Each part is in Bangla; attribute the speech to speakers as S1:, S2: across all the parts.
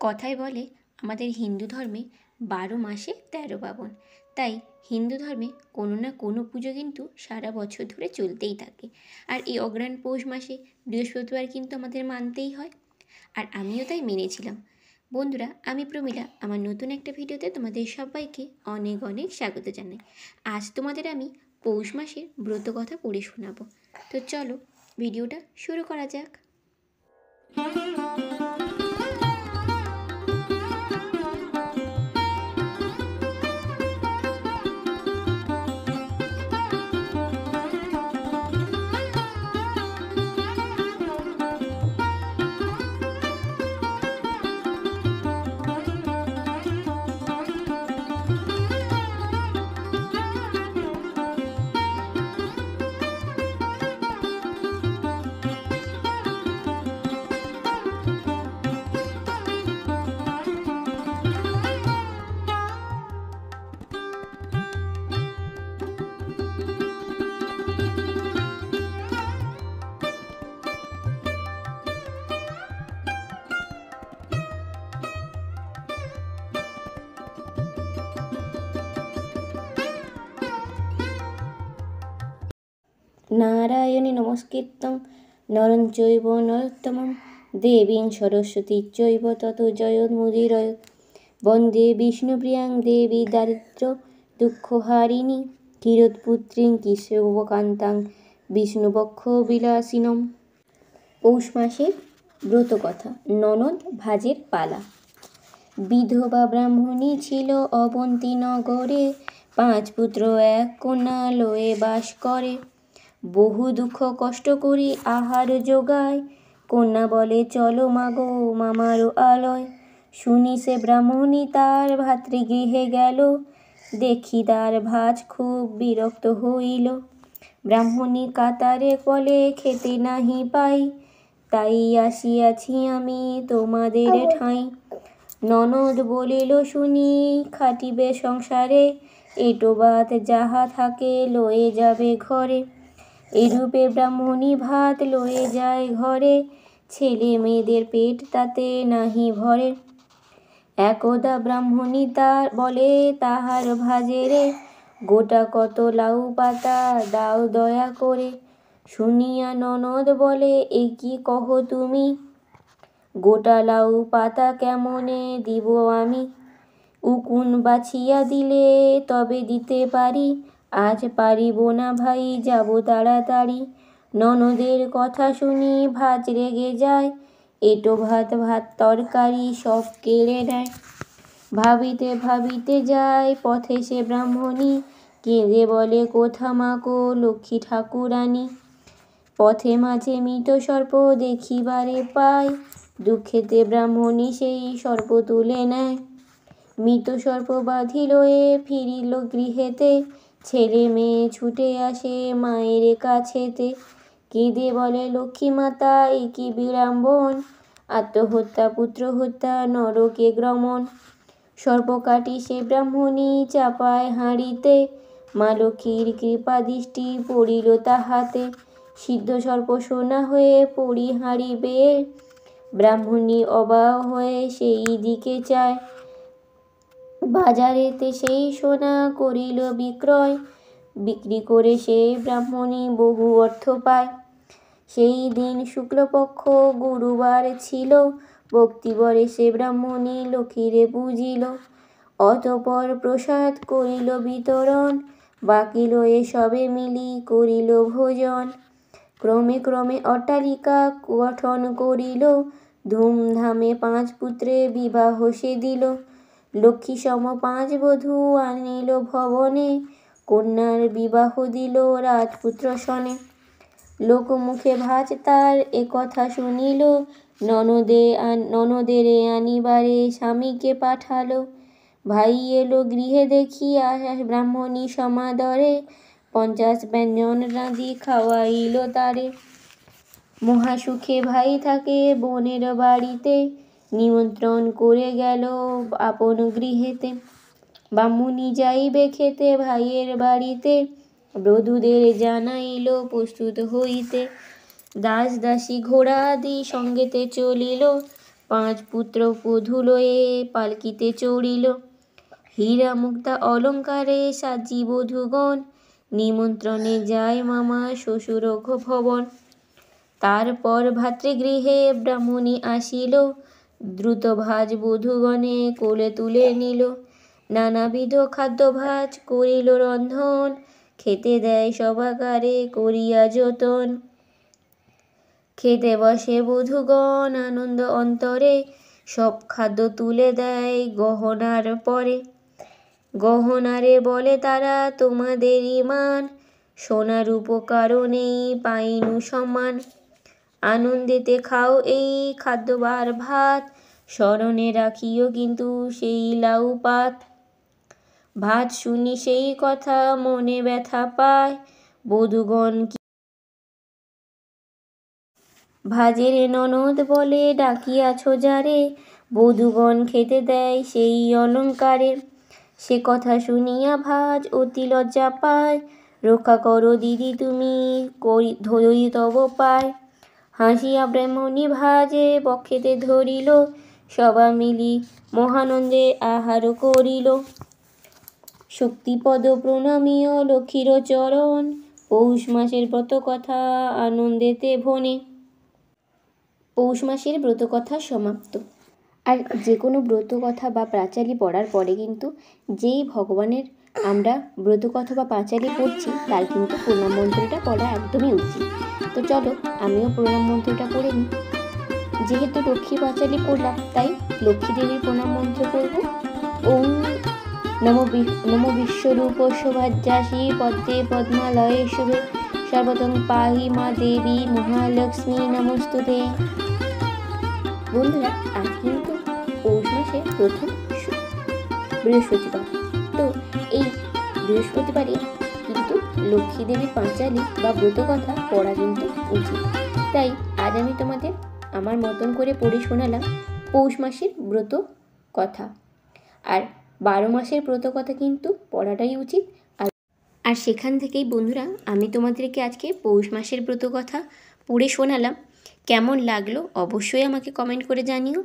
S1: কথায় বলে আমাদের হিন্দু ধর্মে 12 মাসে 13 পার্বণ। তাই হিন্দু ধর্মে কোনো না কোনো পুজো কিন্তু সারা বছর ধরে চলতেই থাকে। আর এই অগ্রহায়ণ পৌষ মাসে বৃহস্পতিবার কিন্তু আমাদের মানতেই হয়, আর আমিও তাই মেনেছিলাম। বন্ধুরা, আমি প্রমীলা, আমার নতুন একটা ভিডিওতে তোমাদের সবাইকে অনেক অনেক স্বাগত জানাই। আজ তোমাদের আমি পৌষ মাসের ব্রত কথা পড়ে শোনাবো। তো চলো ভিডিওটা শুরু করা যাক। নারায়ণী নমস্কৃত্যং নরং চৈব নরোত্তমং দেবীং সরস্বতী চৈব ততো জয়োন্মুদীরয়ৎ। বন্দে বিষ্ণুপ্রিয়াং দেবী দারিদ্র্য দুঃখহারিণী ক্ষীরোৎপুত্রীং কেশবকান্তাং বিষ্ণুবক্ষ বিলাসিনম। পৌষ মাসের ব্রত কথা। ননদ ভাজের পালা। বিধবা ব্রাহ্মণী ছিল অবন্তী নগরে, 5 পুত্র 1 কন্যা লয়ে বাস করে। বহু দুঃখ কষ্ট করি আহার জোগায়, কন্যা বলে চলো মাগো মামারও আলয়। শুনি সে ব্রাহ্মণী তার ভাতৃগৃহে গেল, দেখি তার ভাজ খুব বিরক্ত হইল। ব্রাহ্মণী কাতারে বলে খেতে নাহি পাই, তাই আসিয়াছি আমি তোমাদের ঠাঁই। ননদ বলিল শুনি খাটিবে সংসারে, এটো ভাত যাহা থাকে লয়ে যাবে ঘরে। এরূপে ব্রাহ্মণী ভাত লয়ে যায় ঘরে, ছেলে মেয়েদের পেট তাতে নাহি ভরে। একদা ব্রাহ্মণী তার বলে তাহার ভাজেরে, গোটা কত লাউ পাতা দাও দয়া করে। শুনিয়া ননদ বলে এ কি কহ তুমি, গোটা লাউ পাতা কেমনে দিব আমি। উকুন বাছিয়া দিলে তবে দিতে পারি, আজ পারিব না ভাই যাব তাড়াতাড়ি। ননদের কথা শুনি ভাজ রেগে যায়, এটো ভাত ভাত তরকারি সব কেড়ে নেয়। ভাবিতে ভাবিতে যায় পথে সে ব্রাহ্মণী, কেঁদে বলে কোথা মাগো লক্ষ্মী ঠাকুরানী। পথে মাঝে মৃত সর্প দেখিবারে পায়, দুঃখেতে ব্রাহ্মণী সেই সর্প তুলে নেয়। মৃত সর্প বাঁধিল এ ফিরিল গৃহেতে, ছেলে মেয়ে ছুটে আসে মায়ের কাছেতে। কেঁদে বলে লক্ষ্মী মাতা এ কি বিড়ম্বন, আত্মহত্যা পুত্র হত্যা নরকে গ্রমণ। সর্প কাটি সে ব্রাহ্মণী চাপায় হাঁড়িতে, মা লক্ষ্মীর কৃপা দৃষ্টি পড়িল তাহাতে। সিদ্ধ সর্প সোনা হয়ে পড়ি হাঁড়ি বেয়ে, ব্রাহ্মণী অবাক হয়ে সেই দিকে চায়। বাজারেতে সেই সোনা করিল বিক্রয়, বিক্রি করে সে ব্রাহ্মণী বহু অর্থ পায়। সেই দিন শুক্লপক্ষ গুরুবার ছিল, ভক্তিবরে সে ব্রাহ্মণী লক্ষ্মীরে পূজিল। অতঃপর প্রসাদ করিল বিতরণ, বাকি লয়ে সবে মিলি করিল ভোজন। ক্রমে ক্রমে অট্টালিকা গঠন করিল, ধুমধামে 5 পুত্রে বিবাহ সে দিল। লক্ষ্মী সম 5 বধূ আনিল ভবনে, কন্যার বিবাহ দিল রাজপুত্র সনে। লোকমুখে ভাজ তার এ কথা শুনিল, ননদেরে আনিবারে স্বামীকে পাঠালো। ভাই এলো গৃহে দেখি ব্রাহ্মণী সমাদরে, 50 ব্যঞ্জন রাঁধি খাওয়াইল তারে। মহাসুখে ভাই থাকে বোনের বাড়িতে, নিমন্ত্রণ করে গেল আপন গৃহেতে। ব্রাহ্মণী যাইবে খেতে ভাইয়ের বাড়িতে, বধূদের জানাইল প্রস্তুত হইতে। দাস দাসী ঘোড়া আদি সঙ্গেতে চলিল, পাঁচ পুত্র বধূ লয়ে পালকিতে চড়িল। হীরা মুক্তা অলঙ্কারে সাজি বধূগণ, নিমন্ত্রণে যায় মামা শ্বশুর ভবন। তারপর ভাতৃগৃহে ব্রাহ্মণী আসিল, দ্রুত ভাজ বধূগণে কোলে তুলে নিল। নানাবিধ খাদ্যভাজ করিল রন্ধন, খেতে দেয় সবাকারে করিয়া যতন। খেতে বসে বধূগণ আনন্দ অন্তরে, সব খাদ্য তুলে দেয় গহনার পরে। গহনারে বলে তারা তোমাদেরই মান, সোনার উপকারণেই পাইনু সম্মান। আনন্দেতে খাও এই খাদ্যবার ভাত, স্মরণে রাখিও কিন্তু সেই লাউ পাত। ভাত শুনি সেই কথা মনে ব্যথা পায়, বধূগণ ভাজের ননদ বলে ডাকিয়াছ যারে, বধূগণ খেতে দেয় সেই অলঙ্কারে। সে কথা শুনিয়া ভাজ অতি লজ্জা পায়, রক্ষা করো দিদি তুমি ধরি তব পায়। হাসিয়া ব্রাহ্মণী ভাজে বক্ষেতে ধরিল, সবা মিলি মহানন্দে আহার করিল। শক্তিপদ প্রণামীয় লক্ষ্মীর চরণ, পৌষ মাসের ব্রত কথা আনন্দেতে ভনে। পৌষ মাসের ব্রত কথা সমাপ্ত। আর যে কোনো ব্রত কথা বা পাঁচালী পড়ার পরে কিন্তু যেই ভগবানের আমরা ব্রত কথা বা পাঁচালী পড়ছি তার কিন্তু প্রণাম মন্ত্রটা পড়া একদমই উচিত। তো চলো আমিও প্রণাম মন্ত্রটা পড়ে নিই। যেহেতু লক্ষ্মী পাঁচালী পড়লাম তাই লক্ষ্মী দেবীর প্রণাম মন্ত্র পড়ব। ওম নমো বিশ্বরূপ শোভাজ্যাসী পদ্মে পদ্মালয়ে শুভে, সর্বতং পাহি মা দেবী মহালক্ষ্মী নমস্তুতে। বন্ধুরা আজ কিন্তু পৌষ মাসের প্রথম বৃহস্পতিবার। তো এই বৃহস্পতিবারে কিন্তু লক্ষ্মী দেবীর পাঁচালী বা ব্রত কথা পড়া কিন্তু উচিত। তাই আজ আমি তোমাদের আমার মতন করে পড়ে শোনালাম পৌষ মাসের ব্রত কথা। আর 12 মাসের ব্রত কথা কিন্তু পড়াটাই উচিত। আর সেখান থেকেই বন্ধুরা আমি তোমাদেরকে আজকে পৌষ মাসের ব্রত কথা পড়ে শোনালাম। কেমন লাগলো অবশ্যই আমাকে কমেন্ট করে জানিও।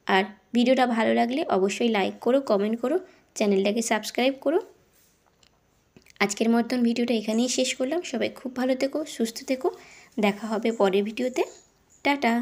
S1: আর ভিডিওটা ভালো লাগলে অবশ্যই লাইক করো, কমেন্ট করো, চ্যানেলটাকে সাবস্ক্রাইব করো। আজকের মতন ভিডিওটা এখানেই শেষ করলাম। সবাই খুব ভালো থেকো, সুস্থ থেকো। দেখা হবে পরের ভিডিওতে। টাটা।